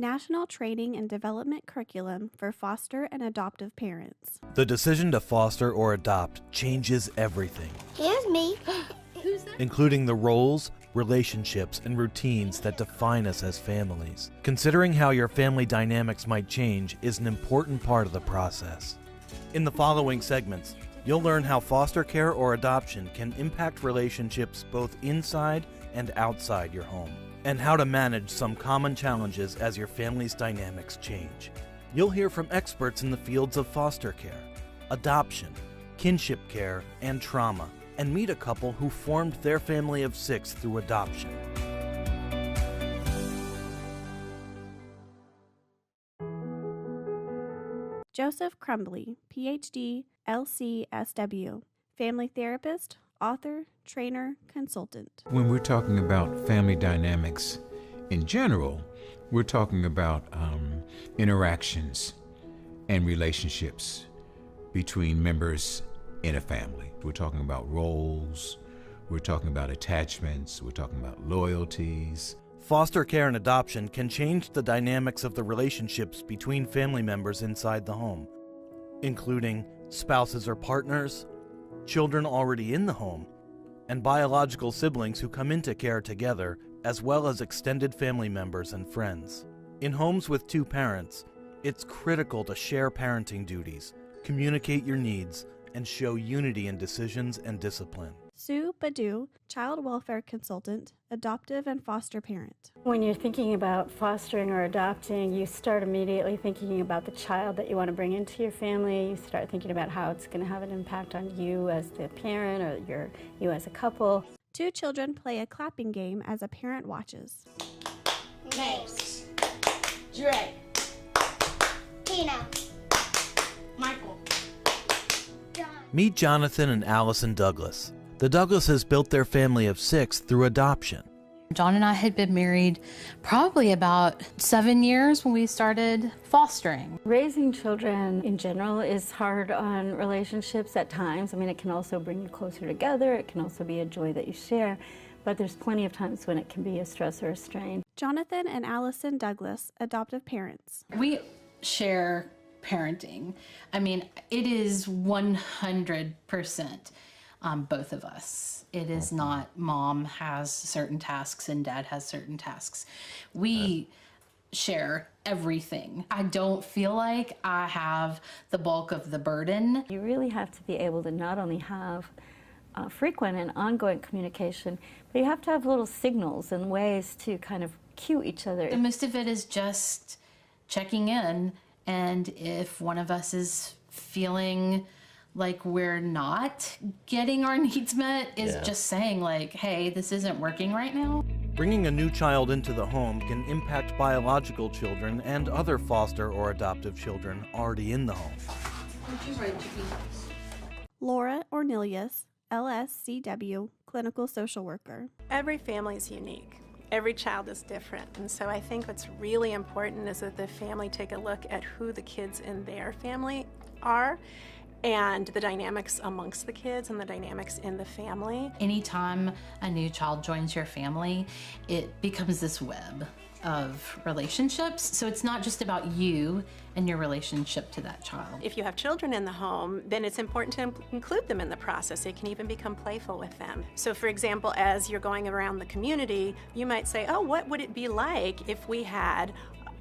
National Training and Development Curriculum for Foster and Adoptive Parents. The decision to foster or adopt changes everything. Here's me. Who's that? Including the roles, relationships, and routines that define us as families. Considering how your family dynamics might change is an important part of the process. In the following segments, you'll learn how foster care or adoption can impact relationships both inside and outside your home, and how to manage some common challenges as your family's dynamics change. You'll hear from experts in the fields of foster care, adoption, kinship care, and trauma, and meet a couple who formed their family of 6 through adoption. Joseph Crumbly, PhD, LCSW, family therapist, author, trainer, consultant. When we're talking about family dynamics in general, we're talking about interactions and relationships between members in a family. We're talking about roles, we're talking about attachments, we're talking about loyalties. Foster care and adoption can change the dynamics of the relationships between family members inside the home, including spouses or partners, children already in the home, and biological siblings who come into care together, as well as extended family members and friends. In homes with 2 parents, it's critical to share parenting duties, communicate your needs, and show unity in decisions and discipline. Sue Badu, child welfare consultant, adoptive and foster parent. When you're thinking about fostering or adopting, you start immediately thinking about the child that you want to bring into your family. You start thinking about how it's going to have an impact on you as the parent or you as a couple. 2 children play a clapping game as a parent watches. Mace, Dre, Tina, Michael, John. Meet Jonathan and Allison Douglas. The Douglases built their family of 6 through adoption. John and I had been married probably about 7 years when we started fostering. Raising children in general is hard on relationships at times. I mean, it can also bring you closer together. It can also be a joy that you share. But there's plenty of times when it can be a stress or a strain. Jonathan and Allison Douglas, adoptive parents. We share parenting. I mean, it is 100% both of us. It is not mom has certain tasks and dad has certain tasks. We share everything. I don't feel like I have the bulk of the burden. You really have to be able to not only have frequent and ongoing communication, but you have to have little signals and ways to kind of cue each other. And most of it is just checking in, and if one of us is feeling like we're not getting our needs met, is just saying like, hey, this isn't working right now. Bringing a new child into the home can impact biological children and other foster or adoptive children already in the home. Laura Ornelius, LSCW, clinical social worker. Every family is unique. Every child is different. And so I think what's really important is that the family take a look at who the kids in their family are and the dynamics amongst the kids and the dynamics in the family. Anytime a new child joins your family, it becomes this web of relationships. So it's not just about you and your relationship to that child. If you have children in the home, then it's important to include them in the process. It can even become playful with them. So for example, as you're going around the community, you might say, oh, what would it be like if we had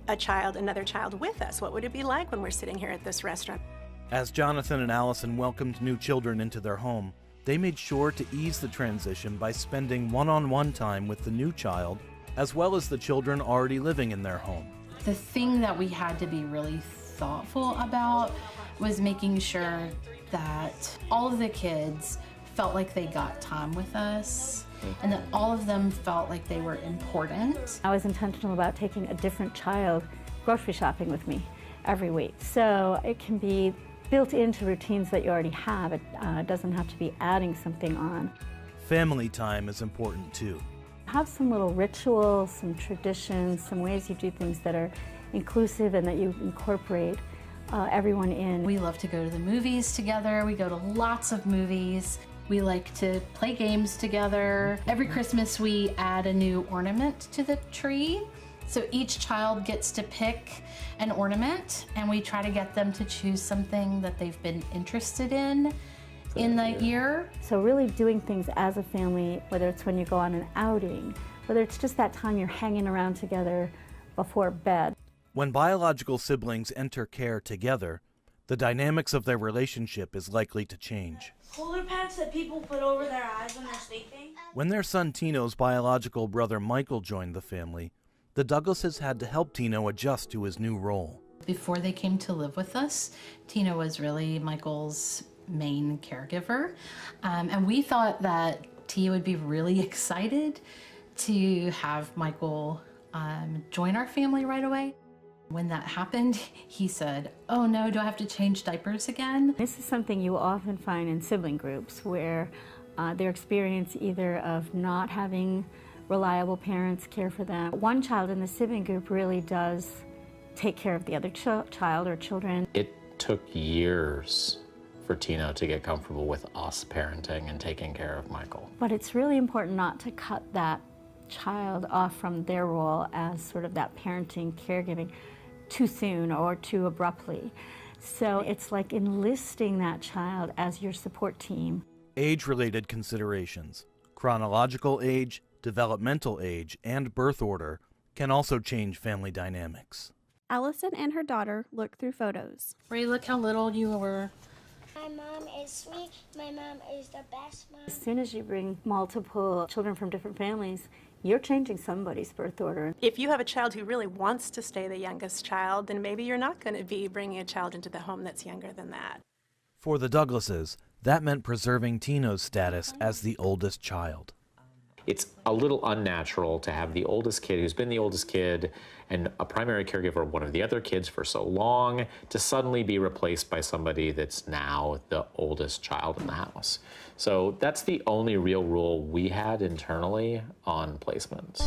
another child with us? What would it be like when we're sitting here at this restaurant? As Jonathan and Allison welcomed new children into their home, they made sure to ease the transition by spending one-on-one time with the new child, as well as the children already living in their home. The thing that we had to be really thoughtful about was making sure that all of the kids felt like they got time with us and that all of them felt like they were important. I was intentional about taking a different child grocery shopping with me every week. So it can be built into routines that you already have. It doesn't have to be adding something on. Family time is important too. Have some little rituals, some traditions, some ways you do things that are inclusive and that you incorporate everyone in. We love to go to the movies together. We go to lots of movies. We like to play games together. Every Christmas we add a new ornament to the tree. So each child gets to pick an ornament, and we try to get them to choose something that they've been interested in the year. So really doing things as a family, whether it's when you go on an outing, whether it's just that time you're hanging around together before bed. When biological siblings enter care together, the dynamics of their relationship is likely to change. Shoulder pads that people put over their eyes when they're sleeping. When their son Tino's biological brother Michael joined the family, the Douglases had to help Tino adjust to his new role. Before they came to live with us, Tino was really Michael's main caregiver. And we thought that Tia would be really excited to have Michael join our family right away. When that happened, he said, "Oh no, do I have to change diapers again?" This is something you often find in sibling groups where their experience either of not having reliable parents care for them. One child in the sibling group really does take care of the other child or children. It took years for Tino to get comfortable with us parenting and taking care of Michael. But it's really important not to cut that child off from their role as sort of that parenting, caregiving too soon or too abruptly. So it's like enlisting that child as your support team. Age-related considerations, chronological age, developmental age, and birth order can also change family dynamics. Allison and her daughter look through photos. Ray, look how little you were. My mom is sweet. My mom is the best mom. As soon as you bring multiple children from different families, you're changing somebody's birth order. If you have a child who really wants to stay the youngest child, then maybe you're not going to be bringing a child into the home that's younger than that. For the Douglases, that meant preserving Tino's status as the oldest child. It's a little unnatural to have the oldest kid who's been the oldest kid and a primary caregiver of one of the other kids for so long to suddenly be replaced by somebody that's now the oldest child in the house. So that's the only real rule we had internally on placements.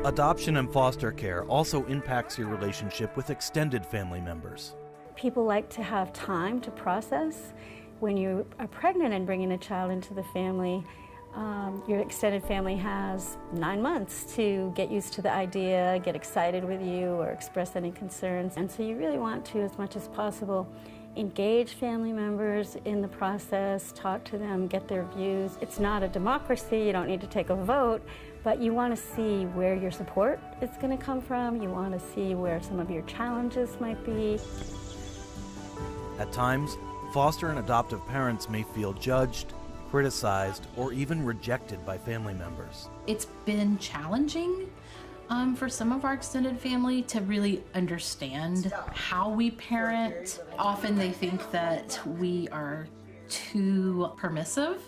Adoption and foster care also impacts your relationship with extended family members. People like to have time to process. When you are pregnant and bringing a child into the family, your extended family has 9 months to get used to the idea, get excited with you, or express any concerns. And so you really want to, as much as possible, engage family members in the process, talk to them, get their views. It's not a democracy, you don't need to take a vote, but you want to see where your support is going to come from. You want to see where some of your challenges might be. At times, foster and adoptive parents may feel judged, criticized, or even rejected by family members. It's been challenging for some of our extended family to really understand how we parent. Often they think that we are too permissive,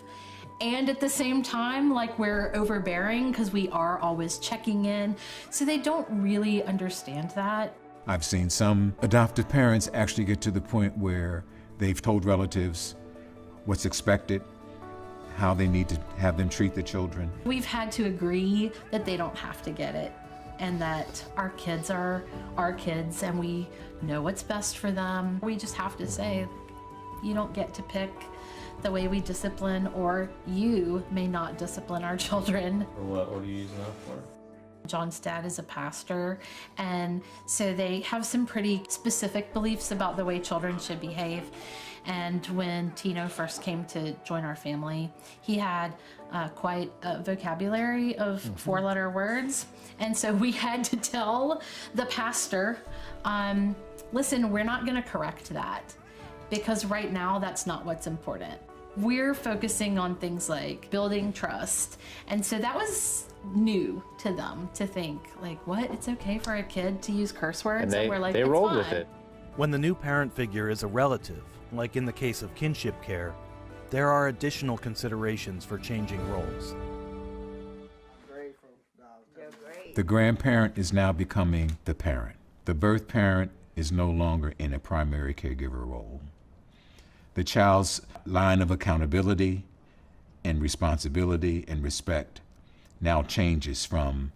and at the same time, like, we're overbearing because we are always checking in. So they don't really understand that. I've seen some adoptive parents actually get to the point where they've told relatives what's expected, how they need to have them treat the children. We've had to agree that they don't have to get it, and that our kids are our kids and we know what's best for them. We just have to say, you don't get to pick the way we discipline, or you may not discipline our children. For what? What are you using that for? John's dad is a pastor, and so they have some pretty specific beliefs about the way children should behave. And when Tino first came to join our family, he had quite a vocabulary of four-letter words. And so we had to tell the pastor, listen, we're not going to correct that, because right now that's not what's important. We're focusing on things like building trust. And so that was new to them, to think, like, what? It's okay for a kid to use curse words? And we're like, they it's rolled fine. with it. When the new parent figure is a relative, like in the case of kinship care, there are additional considerations for changing roles. The grandparent is now becoming the parent. The birth parent is no longer in a primary caregiver role. The child's line of accountability and responsibility and respect now changes from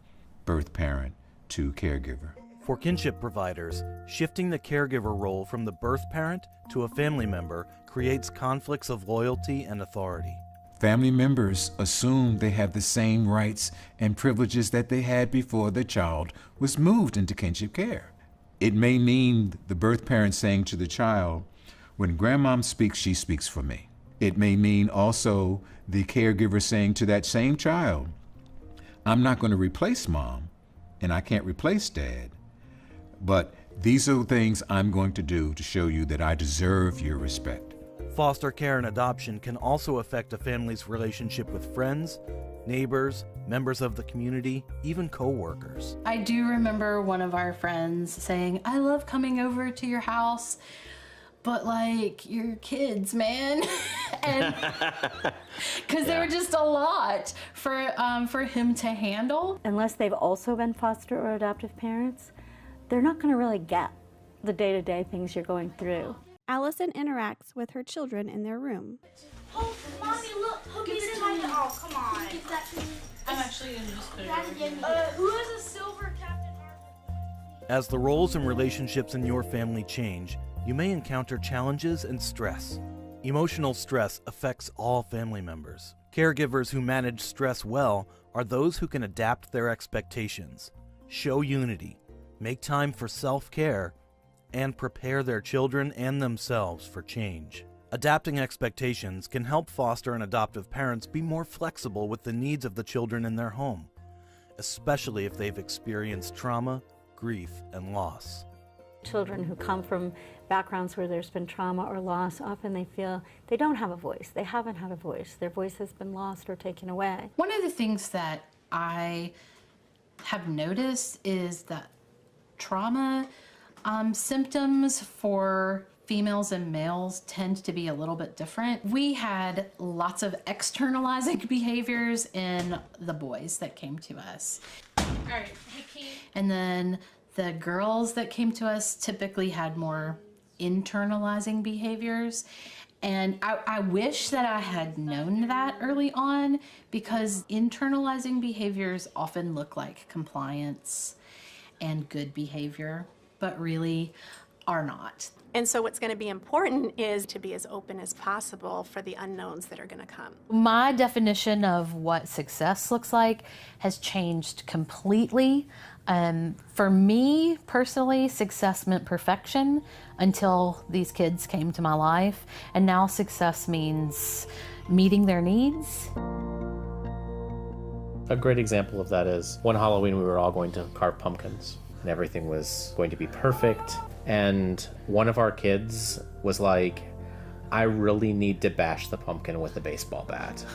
birth parent to caregiver. For kinship providers, shifting the caregiver role from the birth parent to a family member creates conflicts of loyalty and authority. Family members assume they have the same rights and privileges that they had before the child was moved into kinship care. It may mean the birth parent saying to the child, when grandmom speaks, she speaks for me. It may mean also the caregiver saying to that same child, I'm not going to replace mom, and I can't replace dad, but these are the things I'm going to do to show you that I deserve your respect. Foster care and adoption can also affect a family's relationship with friends, neighbors, members of the community, even co-workers. I do remember one of our friends saying, I love coming over to your house, but like your kids, man. And because they were just a lot for him to handle. Unless they've also been foster or adoptive parents, they're not going to really get the day-to-day things you're going through. Allison interacts with her children in their room. Oh, Mommy, look, Hookie's in my... Oh, come on. Give that to me. I'm actually going to just put it over here. Who has a silver Captain Marvel? As the roles and relationships in your family change, you may encounter challenges and stress. Emotional stress affects all family members. Caregivers who manage stress well are those who can adapt their expectations, show unity, make time for self-care, and prepare their children and themselves for change. Adapting expectations can help foster and adoptive parents be more flexible with the needs of the children in their home, especially if they've experienced trauma, grief, and loss. Children who come from backgrounds where there's been trauma or loss, often they feel they don't have a voice. They haven't had a voice. Their voice has been lost or taken away. One of the things that I have noticed is that trauma symptoms for females and males tend to be a little bit different. We had lots of externalizing behaviors in the boys that came to us. All right, hey, Kate. And then the girls that came to us typically had more internalizing behaviors. And I wish that I had known that early on, because internalizing behaviors often look like compliance and good behavior, but really are not. And so what's going to be important is to be as open as possible for the unknowns that are going to come. My definition of what success looks like has changed completely. For me personally, success meant perfection until these kids came to my life. And now success means meeting their needs. A great example of that is one Halloween we were all going to carve pumpkins and everything was going to be perfect. And one of our kids was like, I really need to bash the pumpkin with a baseball bat.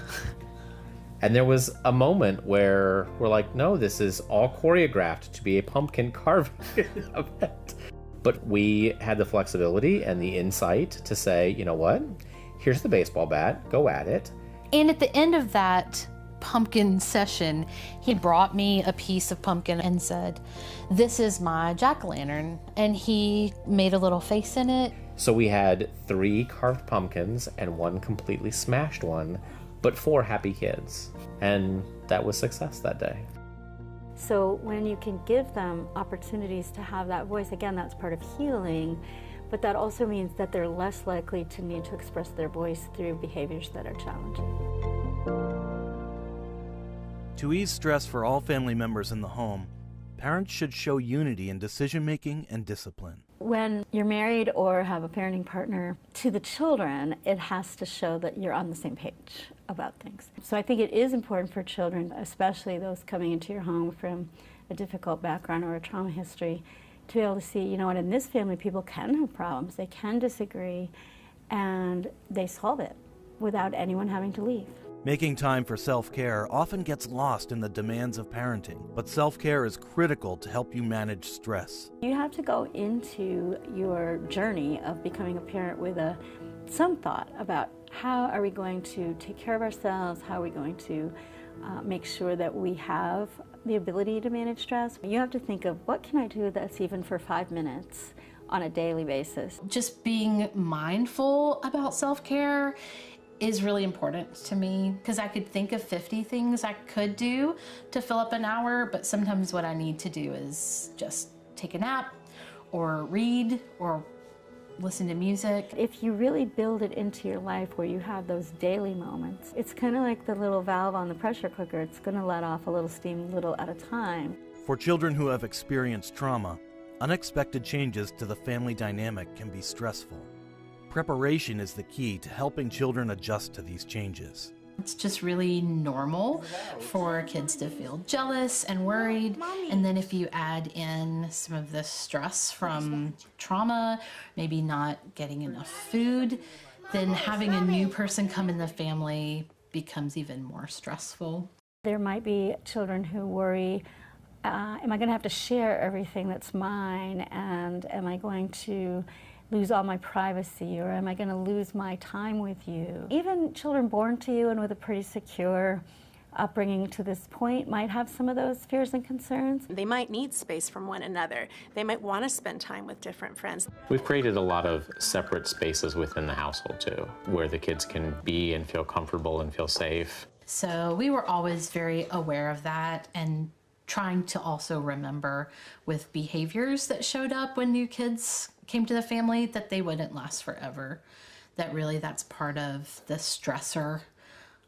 And there was a moment where we're like, no, this is all choreographed to be a pumpkin carving event. But we had the flexibility and the insight to say, you know what? Here's the baseball bat, go at it. And at the end of that pumpkin session, he brought me a piece of pumpkin and said, this is my jack-o'-lantern. And he made a little face in it. So we had 3 carved pumpkins and 1 completely smashed one, but 4 happy kids. And that was success that day. So when you can give them opportunities to have that voice, again, that's part of healing, but that also means that they're less likely to need to express their voice through behaviors that are challenging. To ease stress for all family members in the home, parents should show unity in decision-making and discipline. When you're married or have a parenting partner, to the children, it has to show that you're on the same page about things. So I think it is important for children, especially those coming into your home from a difficult background or a trauma history, to be able to see, you know what, in this family people can have problems, they can disagree, and they solve it without anyone having to leave. Making time for self-care often gets lost in the demands of parenting, but self-care is critical to help you manage stress. You have to go into your journey of becoming a parent with some thought about how are we going to take care of ourselves, how are we going to make sure that we have the ability to manage stress. You have to think of what can I do that's even for 5 minutes on a daily basis. Just being mindful about self-care is really important to me, because I could think of 50 things I could do to fill up an hour, but sometimes what I need to do is just take a nap or read or listen to music. If you really build it into your life where you have those daily moments, it's kind of like the little valve on the pressure cooker. It's going to let off a little steam little at a time. For children who have experienced trauma, unexpected changes to the family dynamic can be stressful. Preparation is the key to helping children adjust to these changes. It's just really normal for kids to feel jealous and worried. And then if you add in some of the stress from trauma, maybe not getting enough food, then having a new person come in the family becomes even more stressful. There might be children who worry, am I going to have to share everything that's mine? And am I going to lose all my privacy, or am I going to lose my time with you? Even children born to you and with a pretty secure upbringing to this point might have some of those fears and concerns. They might need space from one another. They might want to spend time with different friends. We've created a lot of separate spaces within the household too, where the kids can be and feel comfortable and feel safe. So we were always very aware of that and trying to also remember with behaviors that showed up when new kids came to the family that they wouldn't last forever. That really that's part of the stressor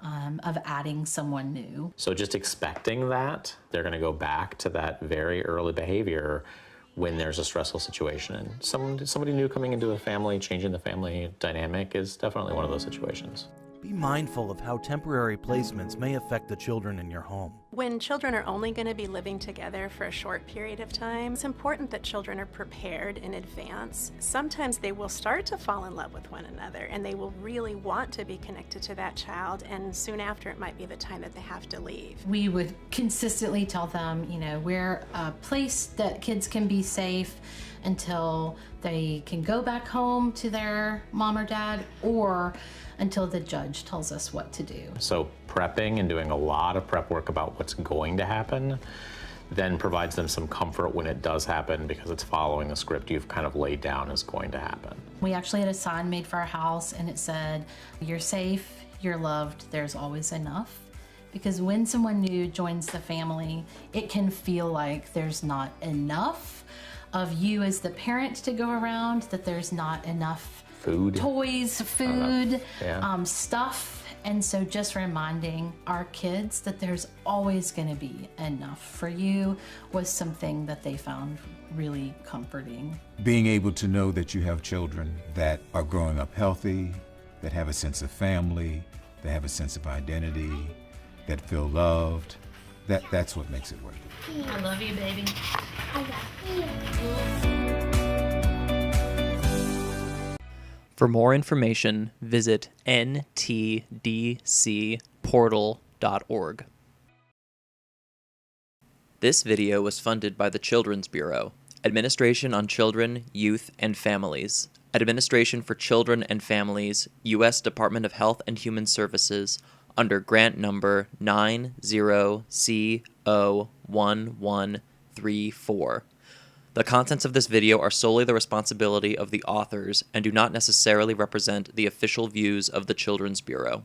of adding someone new. So just expecting that they're going to go back to that very early behavior when there's a stressful situation. And somebody new coming into the family, changing the family dynamic is definitely one of those situations. Be mindful of how temporary placements may affect the children in your home. When children are only going to be living together for a short period of time, it's important that children are prepared in advance. Sometimes they will start to fall in love with one another and they will really want to be connected to that child, and soon after it might be the time that they have to leave. We would consistently tell them, we're a place that kids can be safe until they can go back home to their mom or dad, or until the judge tells us what to do. So prepping and doing a lot of prep work about what's going to happen then provides them some comfort when it does happen, because it's following the script you've kind of laid down is going to happen. We actually had a sign made for our house and it said, "You're safe, you're loved, there's always enough." Because when someone new joins the family, it can feel like there's not enough of you as the parent to go around, that there's not enough food, toys, food, yeah. Stuff. And so just reminding our kids that there's always going to be enough for you was something that they found really comforting. Being able to know that you have children that are growing up healthy, that have a sense of family, that have a sense of identity, that feel loved, that's what makes it worth it. I love you, baby. I love you. For more information, visit ntdcportal.org. This video was funded by the Children's Bureau, Administration on Children, Youth, and Families, Administration for Children and Families, U.S. Department of Health and Human Services, under grant number 90CO1134. The contents of this video are solely the responsibility of the authors and do not necessarily represent the official views of the Children's Bureau.